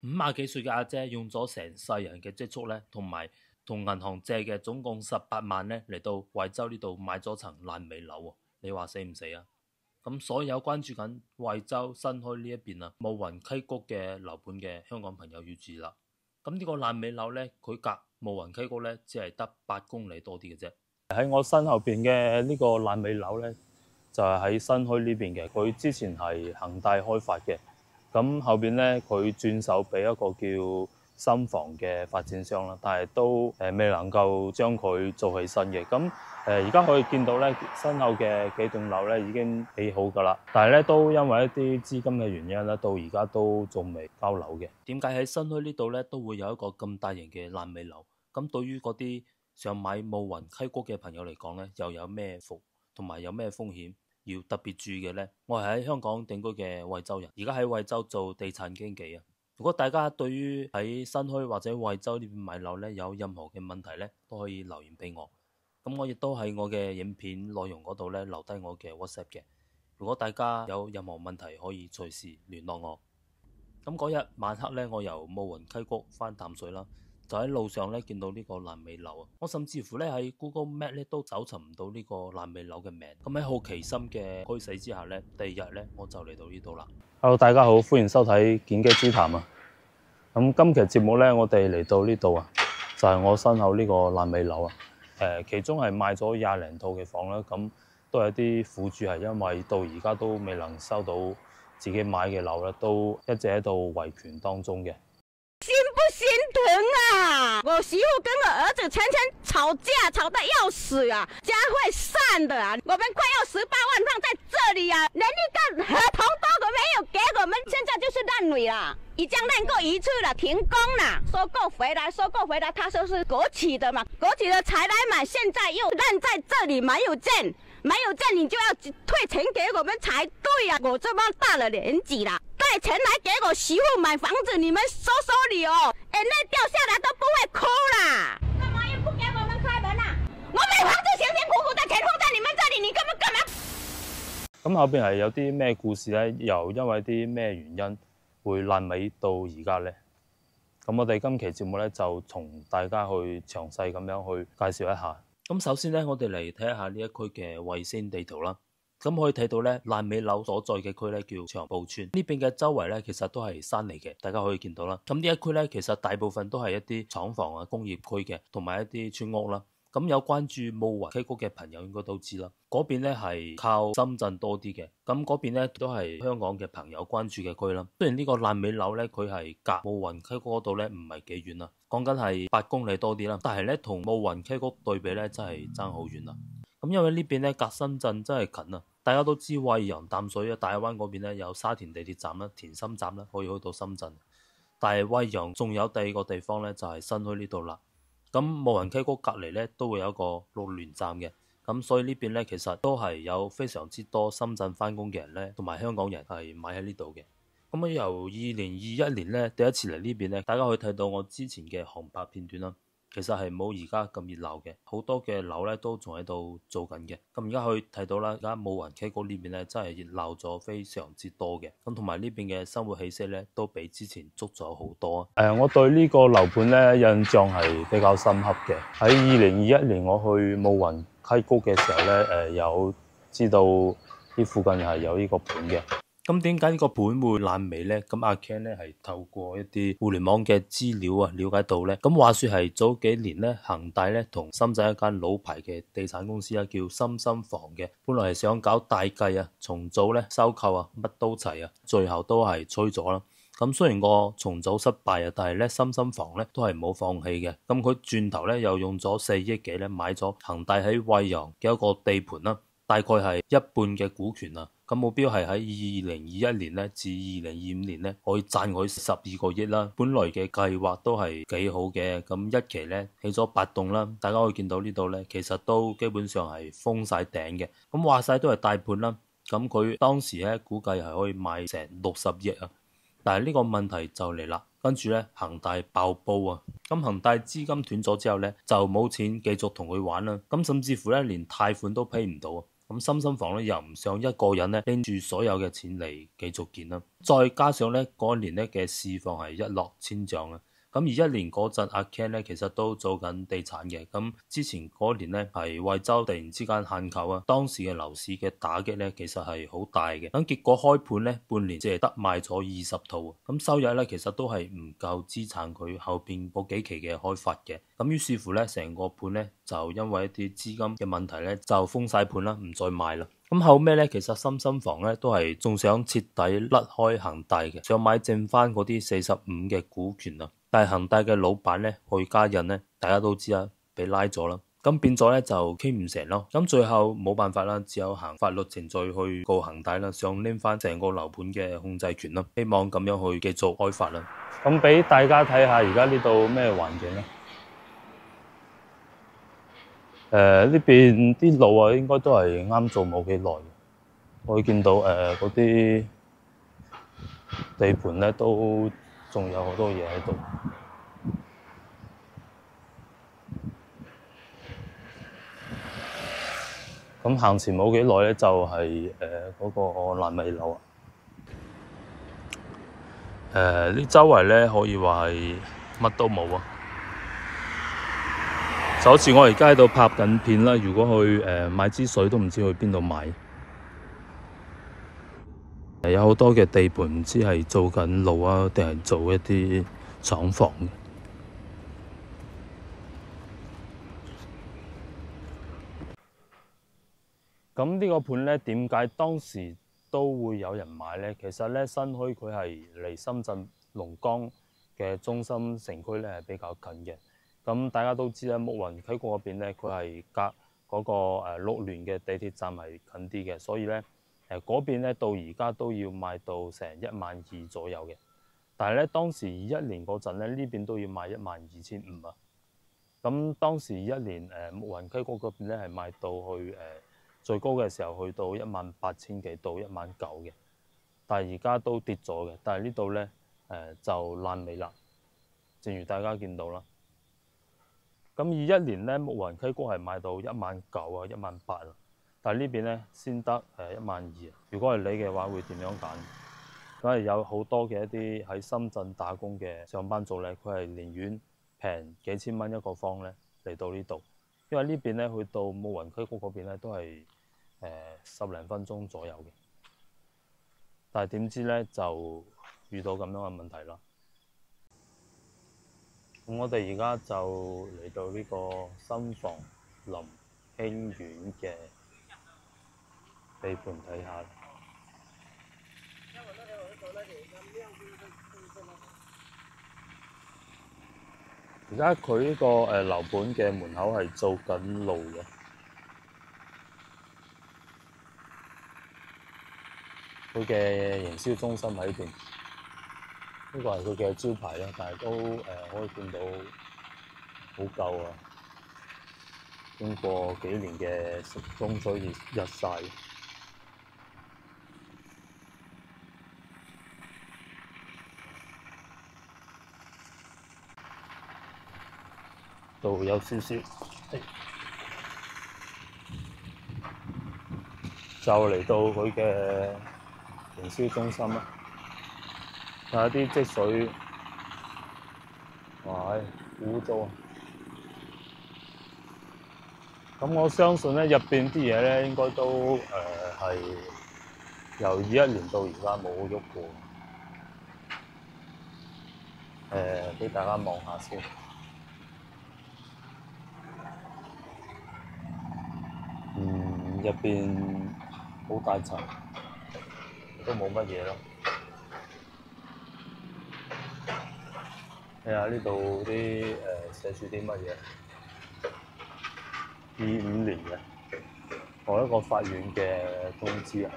50幾歲嘅阿姐用咗成世人嘅積蓄咧，同銀行借嘅總共18萬咧，嚟到惠州呢度買咗層爛尾樓喎，你話死唔死啊？咁所有關注緊惠州新墟呢一邊啊，霧雲溪谷嘅樓盤嘅香港朋友要注意啦。咁呢個爛尾樓咧，佢隔霧雲溪谷咧，只係得8公里多啲嘅啫。喺我身後邊嘅呢個爛尾樓咧，就係喺新墟呢邊嘅。佢之前係恒大開發嘅，咁後邊咧佢轉手俾一個叫深房嘅發展商啦，但係都未能夠將佢做起身嘅。咁而家可以見到咧，身後嘅幾棟樓咧已經起好㗎啦，但係咧都因為一啲資金嘅原因咧，到而家都仲未交樓嘅。點解喺新墟呢度咧都會有一個咁大型嘅爛尾樓？咁對於嗰啲想買霧雲溪谷嘅朋友嚟講咧，又有咩福同埋有咩風險要特別注意嘅呢？我係喺香港定居嘅惠州人，而家喺惠州做地產經紀啊。如果大家對於喺新墟或者惠州呢邊買樓咧有任何嘅問題咧，都可以留言俾我。咁我亦都喺我嘅影片內容嗰度咧留低我嘅 WhatsApp 嘅。如果大家有任何問題，可以隨時聯絡我。咁嗰日晚黑咧，我由霧雲溪谷返淡水啦，就喺路上咧見到呢個爛尾樓啊！我甚至乎咧喺 Google Map 咧都搜尋唔到呢個爛尾樓嘅名。咁喺好奇心嘅驅使之下咧，第二日咧我就嚟到呢度啦。Hello， 大家好，歡迎收睇建基之談啊！咁今期節目咧，我哋嚟到呢度啊，就係我身後呢個爛尾樓啊。其中係賣咗20零套嘅房啦，咁都有啲苦主係因為到而家都未能收到自己買嘅樓咧，都一直喺度維權當中嘅。心不心疼啊！我媳婦跟我兒子常常吵架，吵得要死啊！家會散的啊！我們快要18萬放在這裏啊，連一個合同都沒有給我們，現在就是爛尾啦，已經爛過一次了，停工了，收購回來，他說是國企的嘛，國企的才來買，現在又爛在這裏，沒有證，你就要退錢給我們才對啊！我這麼大了年紀了，帶錢來給我媳婦買房子，你們收理哦，眼淚掉下來都不會哭啦！幹嘛又不給我們開門啊？我買房子辛辛苦苦的錢放在你們這裏，你幹嘛？咁後邊係有啲咩故事咧？又因為啲咩原因會爛尾到而家呢？咁我哋今期節目咧就同大家去詳細咁樣去介紹一下。咁首先咧，我哋嚟睇下呢一區嘅衛星地圖啦。咁可以睇到咧，爛尾樓所在嘅區咧叫長埔村，呢邊嘅周圍咧其實都係山嚟嘅，大家可以見到啦。咁呢一區咧其實大部分都係一啲廠房啊、工業區嘅，同埋一啲村屋啦。咁有關注霧雲溪谷嘅朋友應該都知啦，嗰邊咧係靠深圳多啲嘅，咁嗰邊咧都係香港嘅朋友關注嘅區啦。雖然呢個爛尾樓咧佢係隔霧雲溪谷嗰度咧唔係幾遠啦，講緊係8公里多啲啦，但係咧同霧雲溪谷對比咧真係爭好遠啦。咁因為呢邊咧隔深圳真係近啊，大家都知惠陽淡水啊大灣嗰邊咧有沙田地鐵站啦、田心站啦，可以去到深圳。但係惠陽仲有第二個地方咧就係新墟呢度啦。咁霧雲溪谷隔離咧都會有一個綠聯站嘅，咁所以呢邊咧其實都係有非常之多深圳返工嘅人咧，同埋香港人係買喺呢度嘅。咁由2021年咧第一次嚟呢邊咧，大家可以睇到我之前嘅航拍片段啦。其實係冇而家咁熱鬧嘅，好多嘅樓咧都仲喺度做緊嘅。咁而家可以睇到啦，而家霧雲溪谷呢邊咧真係熱鬧咗非常之多嘅。咁同埋呢邊嘅生活氣息咧都比之前足咗好多。我對呢個樓盤咧印象係比較深刻嘅。喺2021年我去霧雲溪谷嘅時候咧，有知道呢附近係有呢個盤嘅。咁點解呢個盤會爛尾呢？咁阿 Ken 咧係透過一啲互聯網嘅資料啊，了解到呢。咁話說係早幾年呢，恒大咧同深圳一間老牌嘅地產公司啊，叫深深房嘅，本來係想搞大計啊，重組咧、收購啊，乜都齊啊，最後都係吹咗啦。咁雖然個重組失敗啊，但係咧深深房咧都係冇放棄嘅。咁佢轉頭咧又用咗4億幾咧買咗恒大喺惠陽嘅一個地盤啦，大概係一半嘅股權啊。咁目標係喺2021年咧至2025年咧可以賺佢12個億啦。本來嘅計劃都係幾好嘅，咁一期咧起咗8棟啦，大家可以見到呢度咧其實都基本上係封晒頂嘅。咁話晒都係大盤啦，咁佢當時咧估計係可以賣成60億啊。但係呢個問題就嚟啦，跟住咧恒大爆煲啊！咁恒大資金斷咗之後咧就冇錢繼續同佢玩啦，咁甚至乎咧連貸款都批唔到啊！咁深深房咧又唔想一個人咧拎住所有嘅錢嚟繼續建啦。再加上咧嗰一年咧嘅市況係一落千丈啊。咁而一年嗰陣，阿 Ken 咧其實都做緊地產嘅。咁之前嗰年咧係惠州突然之間限購啊，當時嘅樓市嘅打擊咧其實係好大嘅。咁結果開盤咧半年只係得賣咗20套，咁收入咧其實都係唔夠資產佢後邊嗰幾期嘅開發嘅。咁於是乎咧成個盤咧就因為一啲資金嘅問題咧就封晒盤啦，唔再賣啦。咁後尾咧其實深深房咧都係仲想徹底甩開恒大嘅，想買剩翻嗰啲45嘅股權啊。但係恒大嘅老闆咧，許家印咧，大家都知啦，被拉咗啦，咁變咗咧就傾唔成咯。咁最後冇辦法啦，只有行法律程序去告恒大啦，想拎翻成個樓盤嘅控制權啦，希望咁樣去繼續開發啦。咁俾大家睇下而家呢度咩環境咧？呢邊啲路啊，應該都係啱做冇幾耐。我會見到嗰啲地盤咧都仲有好多嘢喺度。咁行前冇幾耐咧，就係嗰個爛尾樓啊。呢周圍咧可以話係乜都冇啊。就好似我而家喺度拍緊片啦，如果去買支水都唔知去邊度買。有好多嘅地盤唔知係做緊路啊，定係做一啲廠房。咁呢個盤咧，點解當時都會有人買咧？其實咧，新墟佢係離深圳龍崗嘅中心城區咧係比較近嘅。咁大家都知啦，木雲溪嗰邊咧，佢係隔嗰個鹿聯嘅地鐵站係近啲嘅，所以咧嗰邊咧到而家都要賣到成12000左右嘅。但係咧當時21年嗰陣咧，呢邊都要賣12500啊。咁當時21年木雲溪嗰邊咧係賣到去最高嘅時候去到18000幾到19000嘅，但係而家都跌咗嘅。但係呢度咧就爛尾啦，正如大家見到啦。咁21年咧木雲溪谷係賣到19000啊18000啊，但係呢邊咧先得12000。如果係你嘅話，會點樣揀？梗係有好多嘅一啲喺深圳打工嘅上班族咧，佢係寧願平幾千蚊一個方咧嚟到呢度，因為呢邊咧去到木雲溪谷嗰邊咧都係10零分鐘左右嘅。但係點知咧就遇到咁樣嘅問題啦。咁我哋而家就嚟到呢個深房林興苑嘅地盤睇下。而家佢呢個樓盤嘅門口係做緊路嘅，佢嘅營銷中心喺呢邊。呢個係佢嘅招牌啦，但係都可以見到好舊啊！經過幾年嘅風吹日曬，度有少少，就嚟到佢嘅營銷中心啦。睇下啲積水，哇！污糟啊！咁我相信咧，入邊啲嘢咧應該都係由21年到而家冇喐過。俾大家望下先。入邊好大層，都冇乜嘢咯。睇下呢度啲寫住啲乜嘢？25年嘅，我一個法院嘅通知啊，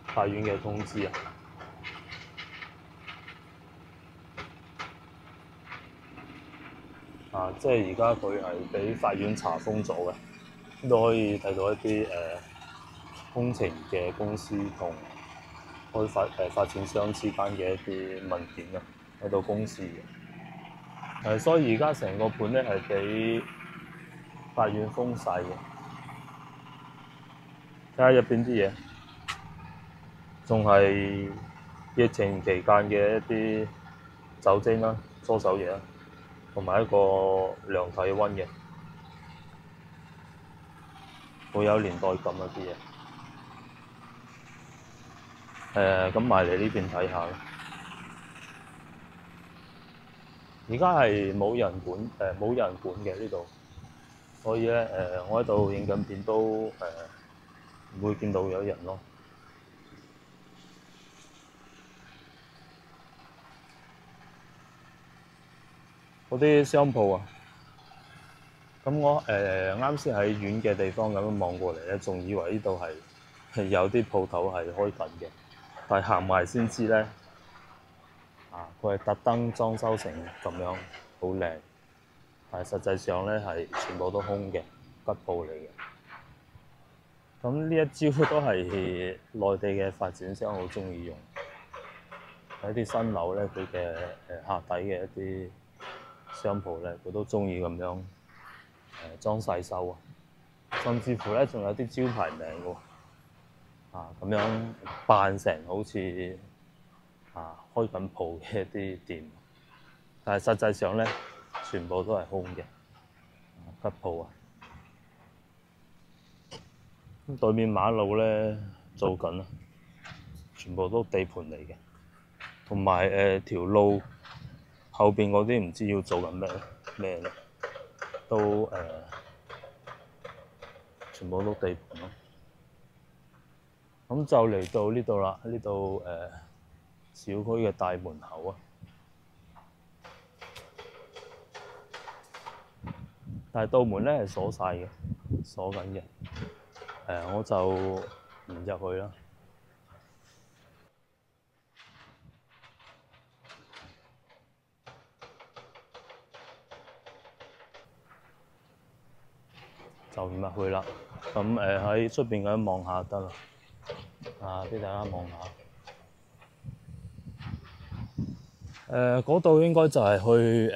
法院嘅通知啊，即係而家佢係俾法院查封咗嘅，呢度可以睇到一啲工程嘅公司同發展商之間嘅一啲文件啊，喺度公示嘅。所以而家成個盤咧係俾法院封晒嘅。睇下入邊啲嘢，仲係疫情期間嘅一啲酒精啦、搓手液啦，同埋一個量體溫嘅，好有年代感啊啲嘢。咁埋嚟呢邊睇下啦。而家係冇人管，冇人管嘅呢度，所以咧我喺度影緊片都唔會見到有人咯。嗰啲商鋪啊，咁我啱先喺遠嘅地方咁樣望過嚟咧，仲以為呢度係有啲鋪頭係開緊嘅，但係行埋先知咧，佢係特登裝修成咁樣，好靚，但係實際上咧係全部都空嘅吉鋪嚟嘅。咁呢一招都係內地嘅發展商好中意用，喺啲新樓咧，佢嘅下底嘅一啲商鋪咧，佢都中意咁樣裝細修啊，甚至乎咧仲有啲招牌名喎，咁樣扮成好似開緊鋪嘅一啲店，但係實際上咧全部都係空嘅吉鋪啊。咁對面馬路咧做緊啊，全部都地盤嚟嘅，同埋條路後邊嗰啲唔知要做緊咩咧，都全部都地盤咯。咁就嚟到呢度啦，呢度小區嘅大門口啊，但係道門咧係鎖晒嘅，鎖緊嘅。我就唔入去啦。就唔入去啦。咁喺出邊咁樣望下得啦。俾大家望下。嗰度應該就係去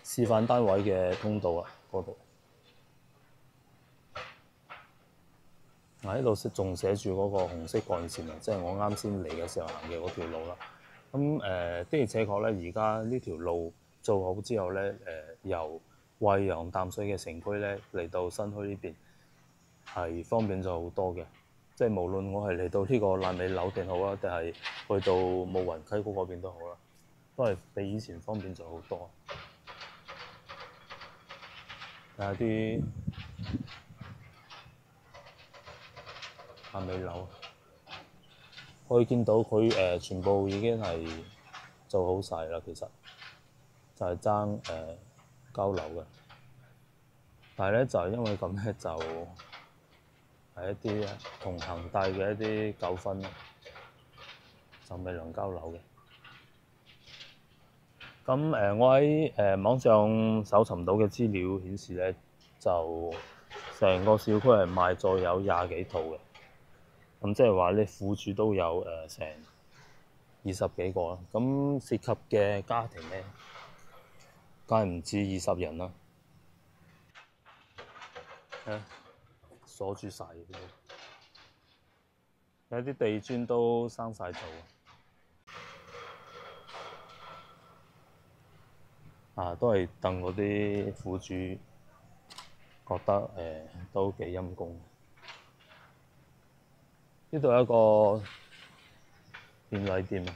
示範單位嘅通道啊，嗰度。呢度仲寫住嗰個紅色幹線啊，即係我啱先嚟嘅時候行嘅嗰條路啦。咁的而且確咧，而家呢條路做好之後咧，由惠陽淡水嘅城區咧嚟到新墟呢邊係方便咗好多嘅。即係無論我係嚟到呢個爛尾樓定好啊，定係去到霧雲溪谷嗰邊都好啦，都係比以前方便咗好多。睇下啲爛尾樓，可以見到佢全部已經係做好晒啦。其實就係爭交樓嘅，但係咧就係因為咁咧就係一啲同恒大嘅一啲糾紛咯，就未能交樓嘅。咁我喺網上搜尋到嘅資料顯示咧，就成個小區係賣咗有20幾套嘅。咁即係話咧，苦主都有成20幾個啦。咁涉及嘅家庭咧，梗係唔止20人啦。鎖住晒嘅，有啲地磚都生晒草都係戥嗰啲苦主覺得都幾陰公。呢度有一個便利店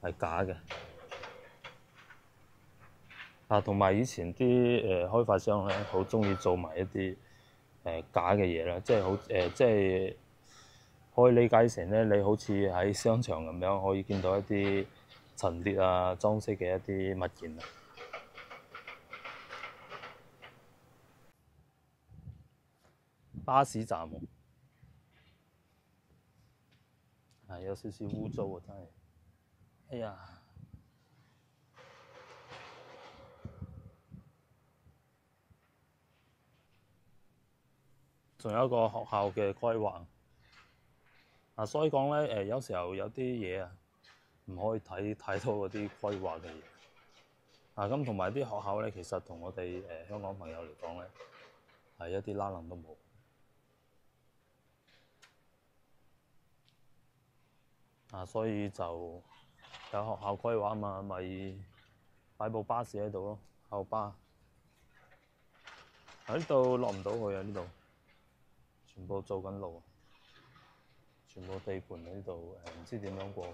係假嘅。同埋以前啲開發商咧，好鍾意做埋一啲假嘅嘢啦，即係可以理解成咧，你好似喺商場咁樣，可以見到一啲陳列裝飾嘅一啲物件。巴士站有少少污糟啊，真係。哎呀！仲有一個學校嘅規劃所以講咧有時候有啲嘢唔可以睇太多嗰啲規劃嘅嘢。咁同埋啲學校咧，其實同我哋香港朋友嚟講咧，係一啲拉楞都冇。所以就有學校規劃嘛，咪擺部巴士喺度咯，校巴。喺呢度落唔到去啊！呢度全部做緊路，全部地盤喺呢度唔知點樣過去。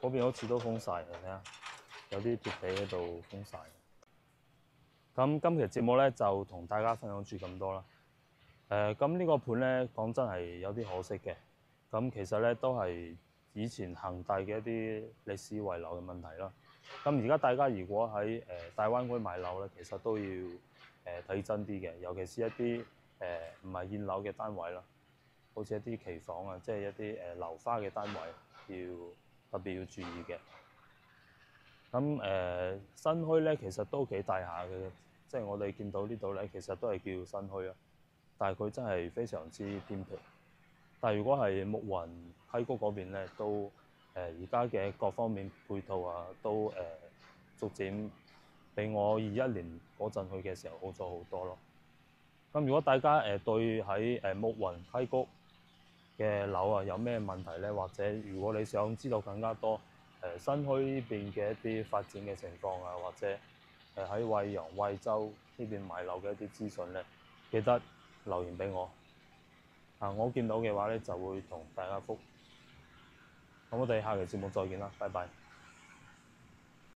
嗰邊好似都封晒，你睇下有啲鐵皮喺度封晒。咁今期節目咧就同大家分享住咁多啦。咁呢個盤咧講真係有啲可惜嘅。咁其實咧都係以前恒大嘅一啲歷史遺留嘅問題啦。咁而家大家如果喺大灣區買樓咧，其實都要睇真啲嘅，尤其是一啲唔係現樓嘅單位啦，好似一啲期房啊，即係一啲樓花嘅單位，特別要注意嘅。咁新墟咧，其實都幾大下嘅，即係我哋見到呢度咧，其實都係叫新墟啊，但係佢真係非常之偏僻。但係如果係木雲溪谷嗰邊咧，都而家嘅各方面配套啊，都逐漸比我21年嗰陣去嘅時候好咗好多咯。咁如果大家對喺木雲溪谷嘅樓啊有咩問題咧，或者如果你想知道更加多新墟呢邊嘅一啲發展嘅情況啊，或者喺惠陽、惠州呢邊買樓嘅一啲資訊咧，記得留言俾我。我見到嘅話咧就會同大家覆。咁我哋下期節目再見啦，拜拜。